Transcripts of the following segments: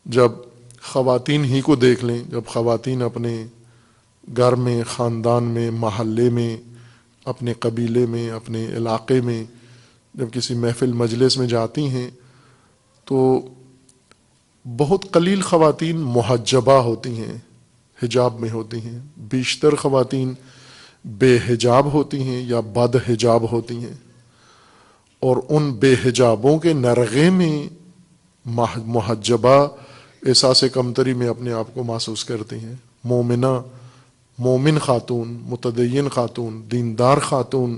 جب خواتین ہی کو دیکھ لیں، جب خواتین اپنے گھر میں، خاندان میں، محلے میں، اپنے قبیلے میں، اپنے علاقے میں جب کسی محفل مجلس میں جاتی ہیں تو بہت قلیل خواتین محجبہ ہوتی ہیں، حجاب میں ہوتی ہیں، بیشتر خواتین بے حجاب ہوتی ہیں یا بد حجاب ہوتی ہیں، اور ان بے حجابوں کے نرغے میں محجبہ احساس کمتری میں اپنے آپ کو محسوس کرتی ہیں۔ مومنہ، مومن خاتون، متدین خاتون، دیندار خاتون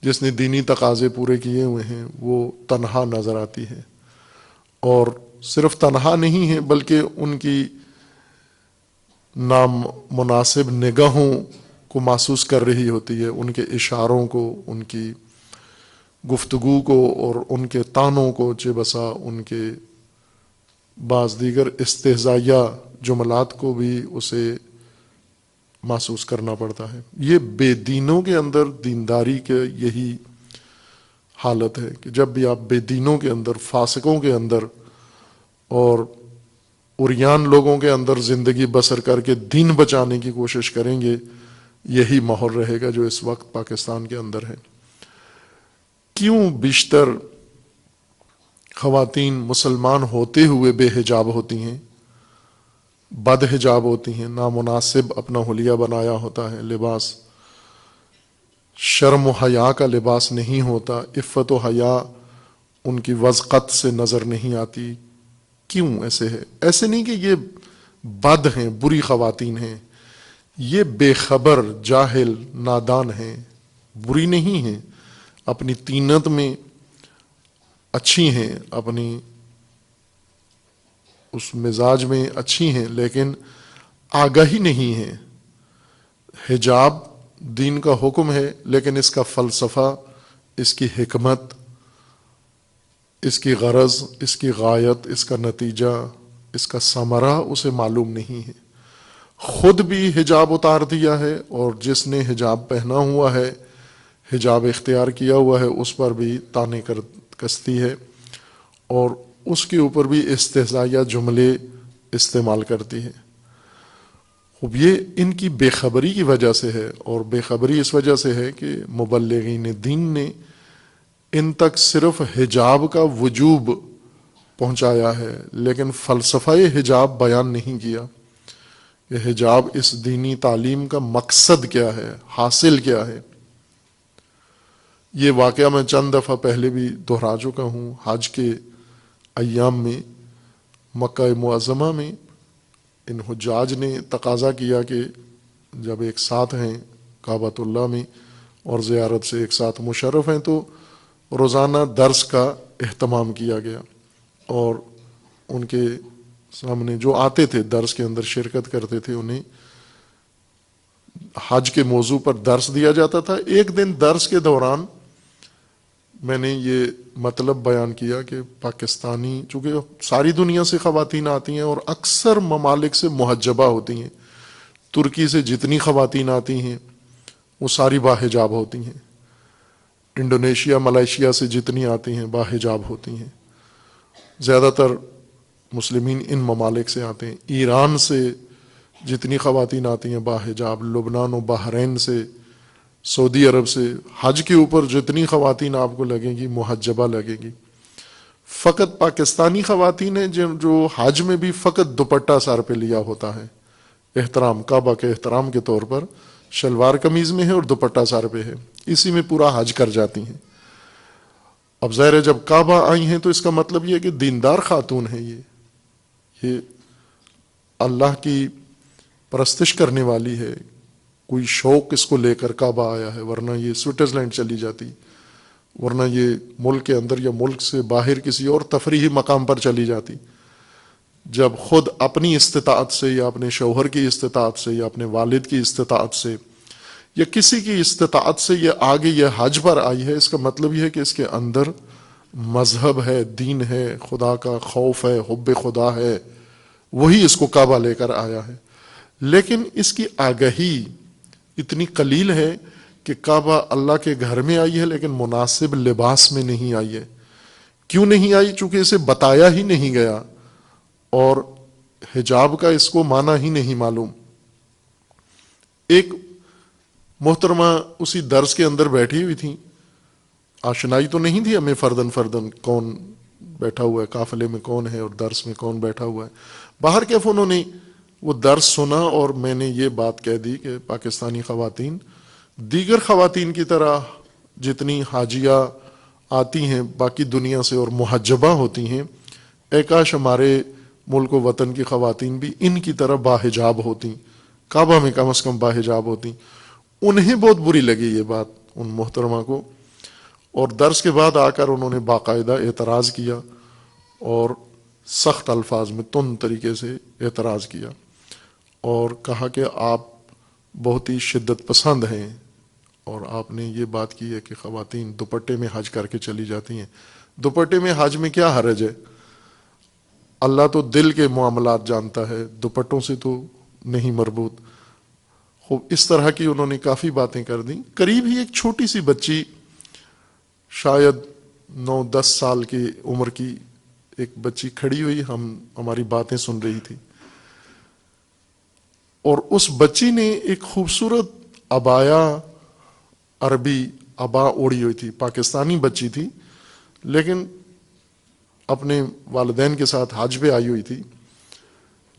جس نے دینی تقاضے پورے کیے ہوئے ہیں، وہ تنہا نظر آتی ہے، اور صرف تنہا نہیں ہے بلکہ ان کی نامناسب نگاہوں کو محسوس کر رہی ہوتی ہے، ان کے اشاروں کو، ان کی گفتگو کو اور ان کے طعنوں کو، چہ بسا ان کے بعض دیگر استہزائیہ جملات کو بھی اسے محسوس کرنا پڑتا ہے۔ یہ بے دینوں کے اندر دینداری کے یہی حالت ہے کہ جب بھی آپ بے دینوں کے اندر، فاسقوں کے اندر اور عریان لوگوں کے اندر زندگی بسر کر کے دین بچانے کی کوشش کریں گے، یہی ماحول رہے گا جو اس وقت پاکستان کے اندر ہے۔ کیوں بیشتر خواتین مسلمان ہوتے ہوئے بے حجاب ہوتی ہیں، بد حجاب ہوتی ہیں، نامناسب اپنا حلیہ بنایا ہوتا ہے، لباس شرم و حیا کا لباس نہیں ہوتا، عفت و حیا ان کی وضقت سے نظر نہیں آتی؟ کیوں ایسے ہے؟ ایسے نہیں کہ یہ بد ہیں، بری خواتین ہیں، یہ بے خبر، جاہل، نادان ہیں، بری نہیں ہیں، اپنی طینت میں اچھی ہیں، اپنی اس مزاج میں اچھی ہیں، لیکن آگاہی نہیں ہے۔ حجاب دین کا حکم ہے، لیکن اس کا فلسفہ، اس کی حکمت، اس کی غرض، اس کی غایت، اس کا نتیجہ، اس کا ثمرہ اسے معلوم نہیں ہے۔ خود بھی حجاب اتار دیا ہے، اور جس نے حجاب پہنا ہوا ہے، حجاب اختیار کیا ہوا ہے، اس پر بھی طعنے کستی ہے، اور اس کے اوپر بھی استہزائیہ جملے استعمال کرتی ہے۔ اب یہ ان کی بے خبری کی وجہ سے ہے، اور بے خبری اس وجہ سے ہے کہ مبلغین دین نے ان تک صرف حجاب کا وجوب پہنچایا ہے، لیکن فلسفہ حجاب بیان نہیں کیا کہ حجاب اس دینی تعلیم کا مقصد کیا ہے، حاصل کیا ہے۔ یہ واقعہ میں چند دفعہ پہلے بھی دہرا چکا ہوں۔ حج کے ایام میں مکہ معظمہ میں ان حجاج نے تقاضا کیا کہ جب ایک ساتھ ہیں کعبۃ اللہ میں اور زیارت سے ایک ساتھ مشرف ہیں، تو روزانہ درس کا اہتمام کیا گیا، اور ان کے سامنے جو آتے تھے درس کے اندر شرکت کرتے تھے، انہیں حج کے موضوع پر درس دیا جاتا تھا۔ ایک دن درس کے دوران میں نے یہ مطلب بیان کیا کہ پاکستانی، چونکہ ساری دنیا سے خواتین آتی ہیں اور اکثر ممالک سے محجبہ ہوتی ہیں، ترکی سے جتنی خواتین آتی ہیں وہ ساری باحجاب ہوتی ہیں، انڈونیشیا، ملائیشیا سے جتنی آتی ہیں باحجاب ہوتی ہیں، زیادہ تر مسلمین ان ممالک سے آتے ہیں۔ ایران سے جتنی خواتین آتی ہیں باحجاب، لبنان و بحرین سے، سعودی عرب سے، حج کے اوپر جتنی خواتین آپ کو لگیں گی محجبہ لگیں گی۔ فقط پاکستانی خواتین ہیں جو حج میں بھی فقط دوپٹہ سر پہ لیا ہوتا ہے، احترام، کعبہ کے احترام کے طور پر شلوار قمیض میں ہے اور دوپٹہ سر پہ ہے، اسی میں پورا حج کر جاتی ہیں۔ اب ظاہر ہے جب کعبہ آئی ہیں تو اس کا مطلب یہ ہے کہ دیندار خاتون ہیں، یہ اللہ کی پرستش کرنے والی ہے، کوئی شوق اس کو لے کر کعبہ آیا ہے، ورنہ یہ سوئٹزرلینڈ چلی جاتی، ورنہ یہ ملک کے اندر یا ملک سے باہر کسی اور تفریحی مقام پر چلی جاتی۔ جب خود اپنی استطاعت سے یا اپنے شوہر کی استطاعت سے یا اپنے والد کی استطاعت سے یا کسی کی استطاعت سے یہ آگے یہ حج پر آئی ہے، اس کا مطلب یہ ہے کہ اس کے اندر مذہب ہے، دین ہے، خدا کا خوف ہے، حب خدا ہے، وہی اس کو کعبہ لے کر آیا ہے۔ لیکن اس کی آگہی اتنی قلیل ہے کہ کعبہ اللہ کے گھر میں آئی ہے لیکن مناسب لباس میں نہیں آئی ہے۔ کیوں نہیں آئی؟ چونکہ اسے بتایا ہی نہیں گیا، اور حجاب کا اس کو معنی ہی نہیں معلوم. ایک محترمہ اسی درس کے اندر بیٹھی ہوئی تھیں، آشنائی تو نہیں تھی ہمیں فردن فردن کون بیٹھا ہوا ہے، قافلے میں کون ہے اور درس میں کون بیٹھا ہوا ہے. باہر کیف انہوں نے وہ درس سنا اور میں نے یہ بات کہہ دی کہ پاکستانی خواتین دیگر خواتین کی طرح جتنی حاجیہ آتی ہیں باقی دنیا سے اور محجبہ ہوتی ہیں، اے کاش ہمارے ملک و وطن کی خواتین بھی ان کی طرح باحجاب ہوتی، کعبہ میں کم از کم باحجاب ہوتی. انہیں بہت بری لگی یہ بات ان محترمہ کو، اور درس کے بعد آ کر انہوں نے باقاعدہ اعتراض کیا اور سخت الفاظ میں تند طریقے سے اعتراض کیا اور کہا کہ آپ بہت ہی شدت پسند ہیں اور آپ نے یہ بات کی ہے کہ خواتین دوپٹے میں حج کر کے چلی جاتی ہیں. دوپٹے میں حج میں کیا حرج ہے؟ اللہ تو دل کے معاملات جانتا ہے، دوپٹوں سے تو نہیں مربوط. خوب اس طرح کی انہوں نے کافی باتیں کر دیں. قریب ہی ایک چھوٹی سی بچی، شاید 9-10 سال کی عمر کی ایک بچی کھڑی ہوئی ہماری باتیں سن رہی تھی، اور اس بچی نے ایک خوبصورت عبایا، عربی عبا اوڑھی ہوئی تھی. پاکستانی بچی تھی لیکن اپنے والدین کے ساتھ حج پہ آئی ہوئی تھی،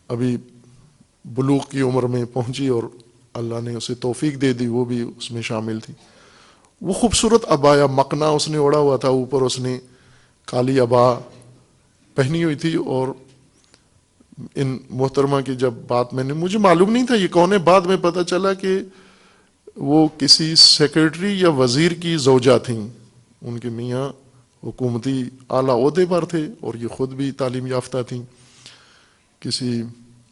ابھی بلوغ کی عمر میں پہنچی اور اللہ نے اسے توفیق دے دی، وہ بھی اس میں شامل تھی. وہ خوبصورت عبایا مقنا اس نے اوڑھا ہوا تھا، اوپر اس نے کالی عبا پہنی ہوئی تھی. اور ان محترمہ کی جب بات میں نے، مجھے معلوم نہیں تھا یہ کون ہے، بعد میں پتہ چلا کہ وہ کسی سیکرٹری یا وزیر کی زوجہ تھیں. ان کے میاں حکومتی اعلیٰ عہدے پر تھے اور یہ خود بھی تعلیم یافتہ تھیں، کسی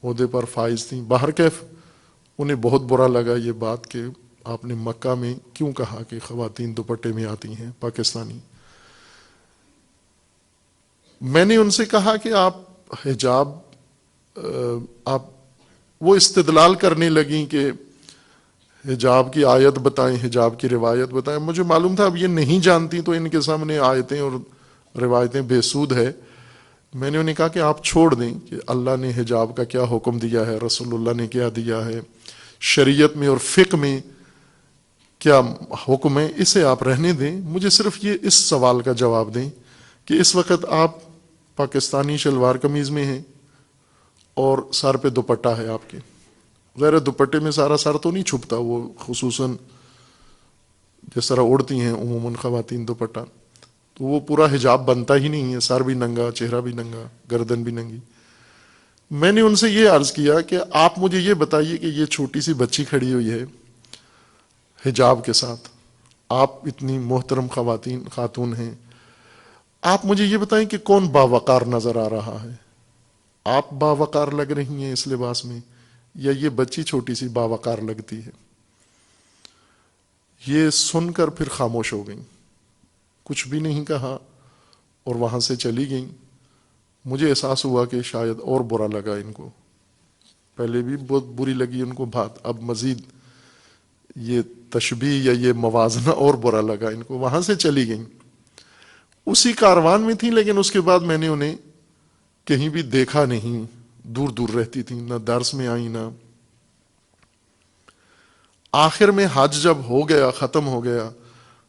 عہدے پر فائز تھیں. باہر کیف انہیں بہت برا لگا یہ بات کہ آپ نے مکہ میں کیوں کہا کہ خواتین دوپٹے میں آتی ہیں پاکستانی. میں نے ان سے کہا کہ آپ حجاب، آپ وہ استدلال کرنے لگیں کہ حجاب کی آیت بتائیں، حجاب کی روایت بتائیں. مجھے معلوم تھا اب یہ نہیں جانتی تو ان کے سامنے آیتیں اور روایتیں بے سود ہے. میں نے انہیں کہا کہ آپ چھوڑ دیں کہ اللہ نے حجاب کا کیا حکم دیا ہے، رسول اللہ نے کیا دیا ہے، شریعت میں اور فقہ میں کیا حکم ہے، اسے آپ رہنے دیں. مجھے صرف یہ اس سوال کا جواب دیں کہ اس وقت آپ پاکستانی شلوار قمیض میں ہیں اور سر پہ دوپٹہ ہے آپ کے. ظاہر دوپٹے میں سارا سر تو نہیں چھپتا، وہ خصوصاً جس طرح اڑتی ہیں عموماً خواتین دوپٹہ، تو وہ پورا حجاب بنتا ہی نہیں ہے، سر بھی ننگا، چہرہ بھی ننگا، گردن بھی ننگی. میں نے ان سے یہ عرض کیا کہ آپ مجھے یہ بتائیے کہ یہ چھوٹی سی بچی کھڑی ہوئی ہے حجاب کے ساتھ، آپ اتنی محترم خاتون ہیں، آپ مجھے یہ بتائیں کہ کون باوقار نظر آ رہا ہے؟ آپ باوقار لگ رہی ہیں اس لباس میں یا یہ بچی چھوٹی سی باوقار لگتی ہے؟ یہ سن کر پھر خاموش ہو گئیں، کچھ بھی نہیں کہا اور وہاں سے چلی گئیں. مجھے احساس ہوا کہ شاید اور برا لگا ان کو، پہلے بھی بہت بری لگی ان کو بات، اب مزید یہ تشبیہ یا یہ موازنہ اور برا لگا ان کو. وہاں سے چلی گئیں، اسی کاروان میں تھیں لیکن اس کے بعد میں نے انہیں کہیں بھی دیکھا نہیں، دور دور رہتی تھیں، نہ درس میں آئیں نہ. آخر میں حج جب ہو گیا، ختم ہو گیا،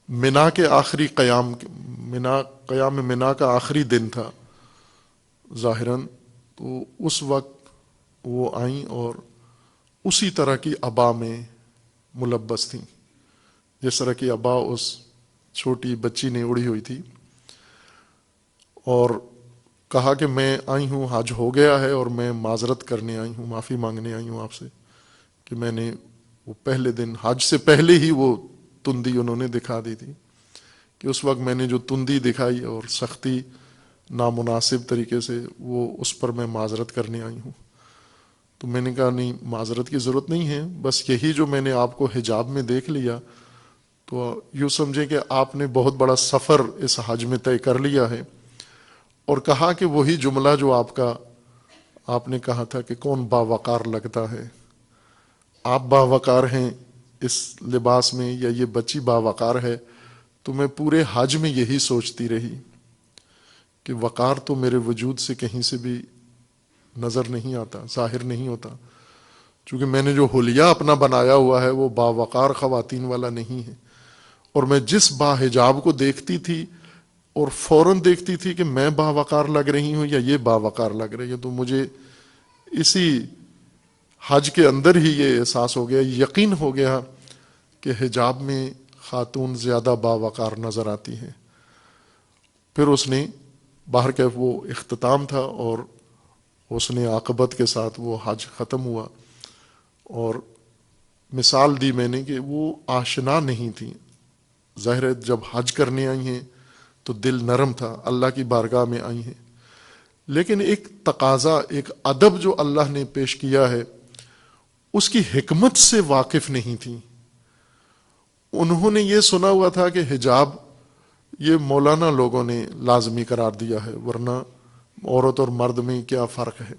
منا کے آخری قیام منا کا آخری دن تھا ظاہراً، تو اس وقت وہ آئیں اور اسی طرح کی عبا میں ملبس تھیں جس طرح کی عبا اس چھوٹی بچی نے اڑی ہوئی تھی، اور کہا کہ میں آئی ہوں، حج ہو گیا ہے اور میں معذرت کرنے آئی ہوں، معافی مانگنے آئی ہوں آپ سے کہ میں نے وہ پہلے دن حج سے پہلے ہی وہ تندی انہوں نے دکھا دی تھی، کہ اس وقت میں نے جو تندی دکھائی اور سختی نامناسب طریقے سے، وہ اس پر میں معذرت کرنے آئی ہوں. تو میں نے کہا نہیں، معذرت کی ضرورت نہیں ہے، بس یہی جو میں نے آپ کو حجاب میں دیکھ لیا تو یوں سمجھیں کہ آپ نے بہت بڑا سفر اس حج میں طے کر لیا ہے. اور کہا کہ وہی جملہ جو آپ نے کہا تھا کہ کون باوقار لگتا ہے، آپ باوقار ہیں اس لباس میں یا یہ بچی باوقار ہے. تو میں پورے حج میں یہی سوچتی رہی کہ وقار تو میرے وجود سے کہیں سے بھی نظر نہیں آتا، ظاہر نہیں ہوتا، چونکہ میں نے جو حلیہ اپنا بنایا ہوا ہے وہ باوقار خواتین والا نہیں ہے، اور میں جس باحجاب کو دیکھتی تھی اور فوراً دیکھتی تھی کہ میں باوقار لگ رہی ہوں یا یہ باوقار لگ رہی ہے، تو مجھے اسی حج کے اندر ہی یہ احساس ہو گیا، یقین ہو گیا کہ حجاب میں خاتون زیادہ باوقار نظر آتی ہیں۔ پھر اس نے باہر کے وہ اختتام تھا اور اس نے عاقبت کے ساتھ وہ حج ختم ہوا، اور مثال دی میں نے کہ وہ آشنا نہیں تھی، ظاہر ہے جب حج کرنے آئی ہیں تو دل نرم تھا، اللہ کی بارگاہ میں آئی ہیں، لیکن ایک تقاضا، ایک ادب جو اللہ نے پیش کیا ہے اس کی حکمت سے واقف نہیں تھی۔ انہوں نے یہ سنا ہوا تھا کہ حجاب یہ مولانا لوگوں نے لازمی قرار دیا ہے، ورنہ عورت اور مرد میں کیا فرق ہے،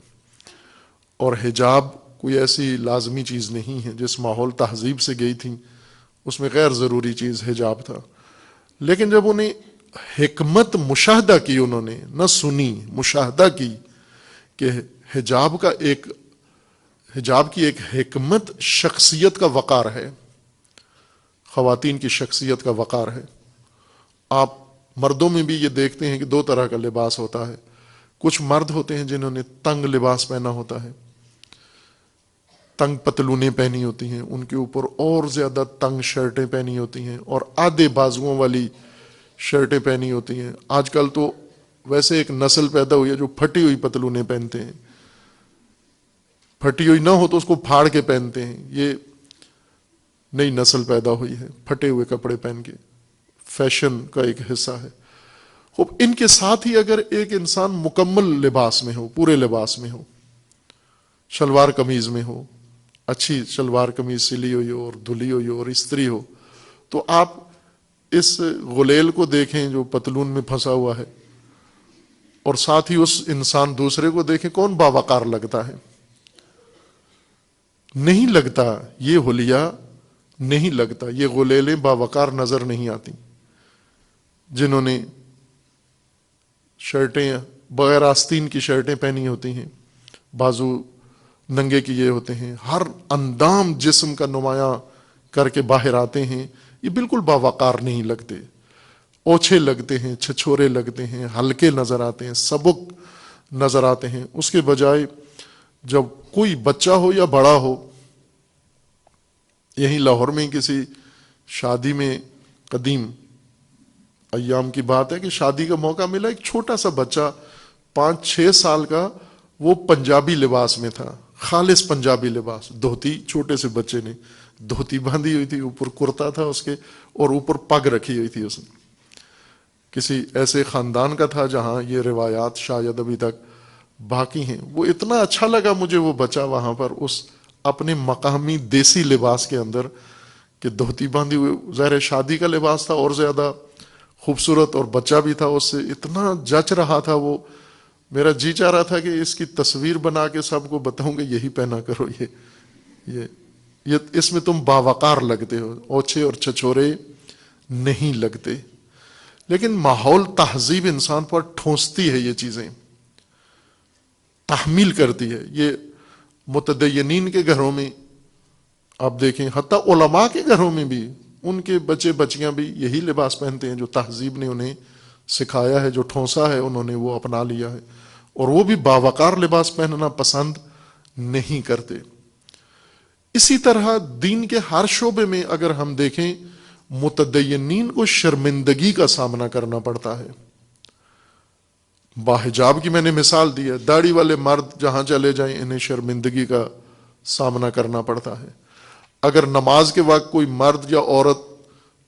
اور حجاب کوئی ایسی لازمی چیز نہیں ہے۔ جس ماحول تہذیب سے گئی تھی اس میں غیر ضروری چیز حجاب تھا، لیکن جب انہیں حکمت مشاہدہ کی، انہوں نے نہ سنی، مشاہدہ کی کہ حجاب کی ایک حکمت شخصیت کا وقار ہے، خواتین کی شخصیت کا وقار ہے۔ آپ مردوں میں بھی یہ دیکھتے ہیں کہ دو طرح کا لباس ہوتا ہے، کچھ مرد ہوتے ہیں جنہوں نے تنگ لباس پہنا ہوتا ہے، تنگ پتلونیں پہنی ہوتی ہیں، ان کے اوپر اور زیادہ تنگ شرٹیں پہنی ہوتی ہیں اور آدھے بازوؤں والی شرٹیں پہنی ہوتی ہیں۔ آج کل تو ویسے ایک نسل پیدا ہوئی ہے جو پھٹی ہوئی پتلونیں پہنتے ہیں، پھٹی ہوئی نہ ہو تو اس کو پھاڑ کے پہنتے ہیں، یہ نئی نسل پیدا ہوئی ہے، پھٹے ہوئے کپڑے پہن کے، فیشن کا ایک حصہ ہے۔ خوب ان کے ساتھ ہی اگر ایک انسان مکمل لباس میں ہو، پورے لباس میں ہو، شلوار قمیض میں ہو، اچھی شلوار قمیض سلی ہوئی ہو اور دھلی ہوئی ہو اور استری ہو، تو آپ اس غلیل کو دیکھیں جو پتلون میں پھنسا ہوا ہے، اور ساتھ ہی اس انسان دوسرے کو دیکھیں، کون باوقار لگتا ہے؟ نہیں لگتا، یہ حلیہ نہیں لگتا، یہ غلیلیں باوقار نظر نہیں آتی۔ جنہوں نے شرٹیں بغیر آستین کی شرٹیں پہنی ہوتی ہیں، بازو ننگے کیے ہوتے ہیں، ہر اندام جسم کا نمایاں کر کے باہر آتے ہیں، یہ بالکل باوقار نہیں لگتے، اوچھے لگتے ہیں، چھچھورے لگتے ہیں، ہلکے نظر آتے ہیں، سبک نظر آتے ہیں۔ اس کے بجائے جب کوئی بچہ ہو یا بڑا ہو، یہیں لاہور میں کسی شادی میں قدیم ایام کی بات ہے کہ شادی کا موقع ملا، ایک چھوٹا سا بچہ 5-6 سال کا، وہ پنجابی لباس میں تھا، خالص پنجابی لباس، دھوتی، چھوٹے سے بچے نے دھوتی باندھی ہوئی تھی، اوپر کرتا تھا اس کے، اور اوپر پگ رکھی ہوئی تھی اس نے۔ کسی ایسے خاندان کا تھا جہاں یہ روایات شاید ابھی تک باقی ہیں۔ وہ اتنا اچھا لگا مجھے وہ بچہ وہاں پر اس اپنے مقامی دیسی لباس کے اندر، کہ دھوتی باندھی ہوئی، ظاہر شادی کا لباس تھا اور زیادہ خوبصورت، اور بچہ بھی تھا، اس سے اتنا جچ رہا تھا وہ، میرا جی چاہ رہا تھا کہ اس کی تصویر بنا کے سب کو بتاؤں کہ یہی پہنا کرو، یہ اس میں تم باوقار لگتے ہو، اوچھے اور چھچورے نہیں لگتے۔ لیکن ماحول تہذیب انسان پر ٹھونستی ہے، یہ چیزیں تحمیل کرتی ہے۔ یہ متدینین کے گھروں میں آپ دیکھیں، حتیٰ علماء کے گھروں میں بھی ان کے بچے بچیاں بھی یہی لباس پہنتے ہیں جو تہذیب نے انہیں سکھایا ہے، جو ٹھونسا ہے انہوں نے وہ اپنا لیا ہے، اور وہ بھی باوقار لباس پہننا پسند نہیں کرتے۔ اسی طرح دین کے ہر شعبے میں اگر ہم دیکھیں، متدینین کو شرمندگی کا سامنا کرنا پڑتا ہے۔ باحجاب کی میں نے مثال دی ہے، داڑھی والے مرد جہاں چلے جائیں انہیں شرمندگی کا سامنا کرنا پڑتا ہے۔ اگر نماز کے وقت کوئی مرد یا عورت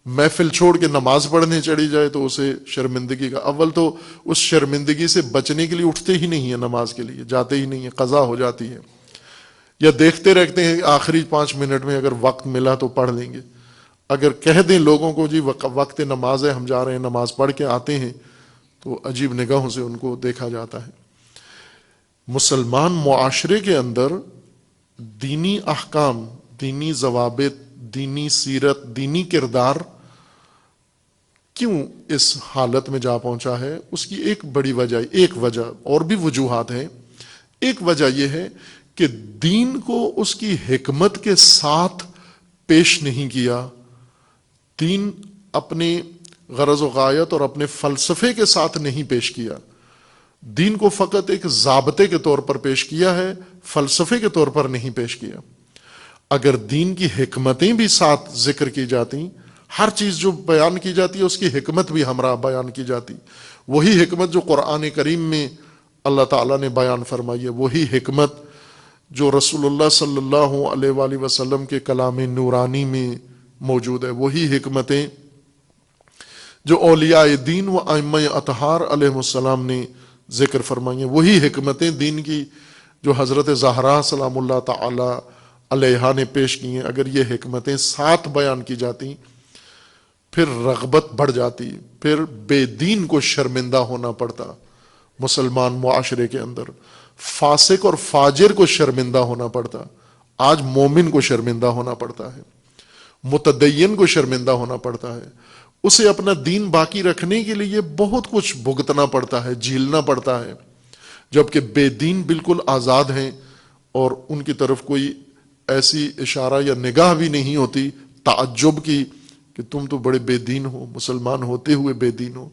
محفل چھوڑ کے نماز پڑھنے چڑھی جائے تو اسے شرمندگی کا، اول تو اس شرمندگی سے بچنے کے لیے اٹھتے ہی نہیں ہیں، نماز کے لیے جاتے ہی نہیں ہیں، قضا ہو جاتی ہے، یا دیکھتے رہتے ہیں آخری 5 منٹ میں اگر وقت ملا تو پڑھ لیں گے۔ اگر کہہ دیں لوگوں کو جی وقت نماز ہے، ہم جا رہے ہیں نماز پڑھ کے آتے ہیں، تو عجیب نگاہوں سے ان کو دیکھا جاتا ہے۔ مسلمان معاشرے کے اندر دینی احکام، دینی ضوابط، دینی سیرت، دینی کردار کیوں اس حالت میں جا پہنچا ہے؟ اس کی ایک بڑی وجہ، ایک وجہ اور بھی وجوہات ہیں، ایک وجہ یہ ہے کہ دین کو اس کی حکمت کے ساتھ پیش نہیں کیا، دین اپنے غرض و غایت اور اپنے فلسفے کے ساتھ نہیں پیش کیا، دین کو فقط ایک ضابطے کے طور پر پیش کیا ہے، فلسفے کے طور پر نہیں پیش کیا۔ اگر دین کی حکمتیں بھی ساتھ ذکر کی جاتی، ہر چیز جو بیان کی جاتی ہے اس کی حکمت بھی ہمراہ بیان کی جاتی، وہی حکمت جو قرآن کریم میں اللہ تعالیٰ نے بیان فرمائی ہے، وہی حکمت جو رسول اللہ صلی اللہ علیہ وآلہ وسلم کے کلام نورانی میں موجود ہے، وہی حکمتیں جو اولیاء دین و ائمہ اطہار علیہ السلام نے ذکر فرمائی ہیں، وہی حکمتیں دین کی جو حضرت زہرا سلام اللہ تعالی علیہا نے پیش کی ہیں، اگر یہ حکمتیں ساتھ بیان کی جاتی پھر رغبت بڑھ جاتی، پھر بے دین کو شرمندہ ہونا پڑتا، مسلمان معاشرے کے اندر فاسق اور فاجر کو شرمندہ ہونا پڑتا، آج مومن کو شرمندہ ہونا پڑتا ہے، متدین کو شرمندہ ہونا پڑتا ہے، اسے اپنا دین باقی رکھنے کے لیے بہت کچھ بھگتنا پڑتا ہے، جھیلنا پڑتا ہے، جبکہ بے دین بالکل آزاد ہیں اور ان کی طرف کوئی ایسی اشارہ یا نگاہ بھی نہیں ہوتی تعجب کی کہ تم تو بڑے بے دین ہو، مسلمان ہوتے ہوئے بے دین ہو،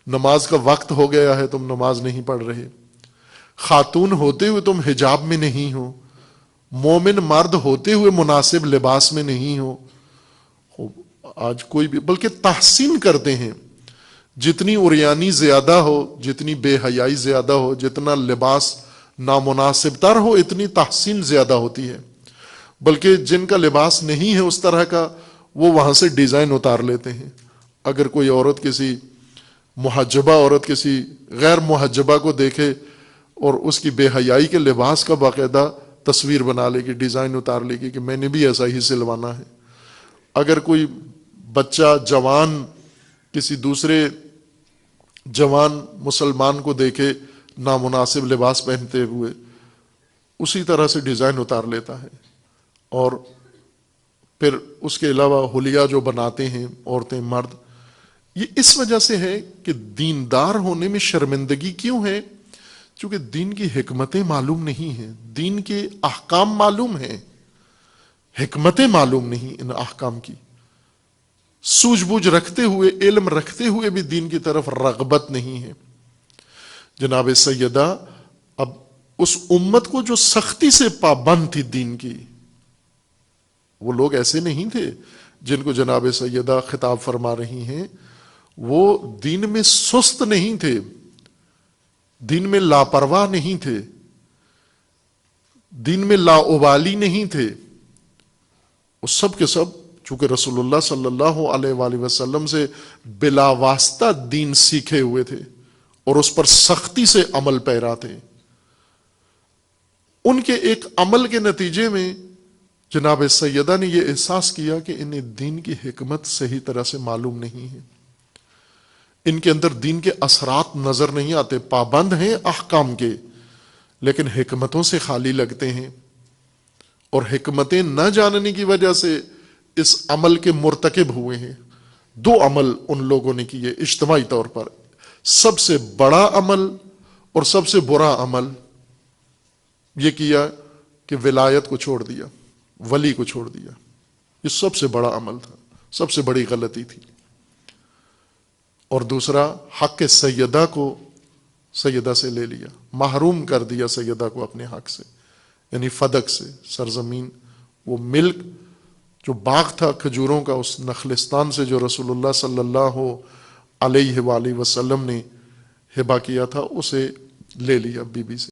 نماز کا وقت ہو گیا ہے تم نماز نہیں پڑھ رہے، خاتون ہوتے ہوئے تم حجاب میں نہیں ہو، مومن مرد ہوتے ہوئے مناسب لباس میں نہیں ہو۔ آج کوئی بھی بلکہ تحسین کرتے ہیں، جتنی عریانی زیادہ ہو، جتنی بے حیائی زیادہ ہو، جتنا لباس نامناسب تر ہو، اتنی تحسین زیادہ ہوتی ہے، بلکہ جن کا لباس نہیں ہے اس طرح کا وہ وہاں سے ڈیزائن اتار لیتے ہیں۔ اگر کوئی عورت کسی محجبہ عورت کسی غیر محجبہ کو دیکھے اور اس کی بے حیائی کے لباس کا باقاعدہ تصویر بنا لے گی، ڈیزائن اتار لے گی کہ میں نے بھی ایسا ہی سلوانا ہے۔ اگر کوئی بچہ جوان کسی دوسرے جوان مسلمان کو دیکھے نامناسب لباس پہنتے ہوئے، اسی طرح سے ڈیزائن اتار لیتا ہے، اور پھر اس کے علاوہ حلیہ جو بناتے ہیں عورتیں مرد، یہ اس وجہ سے ہے کہ دیندار ہونے میں شرمندگی کیوں ہے؟ چونکہ دین کی حکمتیں معلوم نہیں ہیں، دین کے احکام معلوم ہیں، حکمتیں معلوم نہیں ان احکام کی، سوجھ بوجھ رکھتے ہوئے، علم رکھتے ہوئے بھی دین کی طرف رغبت نہیں ہے۔ جناب سیدہ اب اس امت کو جو سختی سے پابند تھی دین کی، وہ لوگ ایسے نہیں تھے جن کو جناب سیدہ خطاب فرما رہی ہیں، وہ دین میں سست نہیں تھے، دین میں لاپرواہ نہیں تھے، دین میں لاابالی نہیں تھے، وہ سب کے سب چونکہ رسول اللہ صلی اللہ علیہ وآلہ وسلم سے بلا واسطہ دین سیکھے ہوئے تھے اور اس پر سختی سے عمل پیرا تھے، ان کے ایک عمل کے نتیجے میں جناب سیدہ نے یہ احساس کیا کہ انہیں دین کی حکمت صحیح طرح سے معلوم نہیں ہے، ان کے اندر دین کے اثرات نظر نہیں آتے، پابند ہیں احکام کے لیکن حکمتوں سے خالی لگتے ہیں، اور حکمتیں نہ جاننے کی وجہ سے اس عمل کے مرتکب ہوئے ہیں۔ دو عمل ان لوگوں نے کیے اجتماعی طور پر، سب سے بڑا عمل اور سب سے برا عمل یہ کیا کہ ولایت کو چھوڑ دیا، ولی کو چھوڑ دیا، یہ سب سے بڑا عمل تھا، سب سے بڑی غلطی تھی۔ اور دوسرا حق سیدہ کو سیدہ سے لے لیا، محروم کر دیا سیدہ کو اپنے حق سے، یعنی فدق سے، سرزمین، وہ ملک جو باغ تھا کھجوروں کا اس نخلستان سے جو رسول اللہ صلی اللہ علیہ وآلہ وسلم نے ہبہ کیا تھا، اسے لے لیا بی بی سے۔